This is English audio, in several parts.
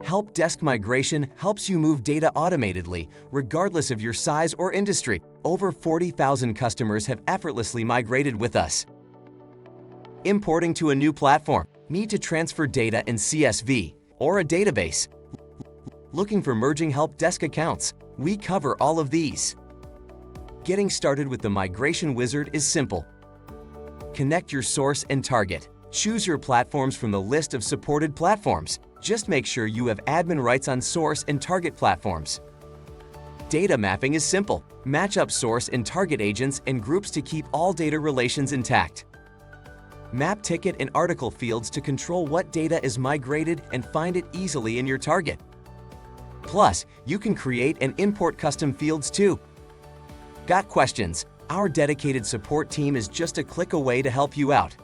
Help Desk Migration helps you move data automatedly, regardless of your size or industry. Over 40,000 customers have effortlessly migrated with us. Importing to a new platform. Need to transfer data in CSV or a database? Looking for merging help desk accounts? We cover all of these. Getting started with the Migration Wizard is simple. Connect your source and target. Choose your platforms from the list of supported platforms. Just make sure you have admin rights on source and target platforms. Data mapping is simple. Match up source and target agents and groups to keep all data relations intact. Map ticket and article fields to control what data is migrated and find it easily in your target. Plus, you can create and import custom fields too. Got questions? Our dedicated support team is just a click away to help you out.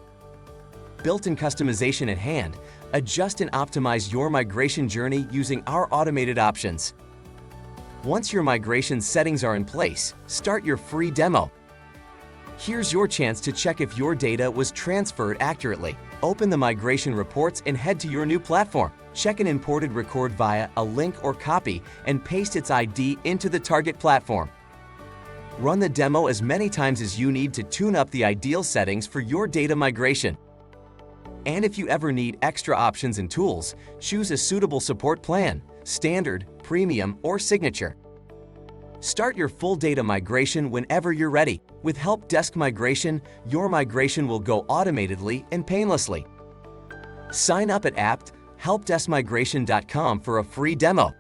Built-in customization at hand, adjust and optimize your migration journey using our automated options. Once your migration settings are in place, start your free demo. Here's your chance to check if your data was transferred accurately. Open the migration reports and head to your new platform. Check an imported record via a link or copy and paste its ID into the target platform. Run the demo as many times as you need to tune up the ideal settings for your data migration. And if you ever need extra options and tools, choose a suitable support plan, standard, premium, or signature. Start your full data migration whenever you're ready. With Help Desk Migration, your migration will go automatedly and painlessly. Sign up at helpdeskmigration.com for a free demo.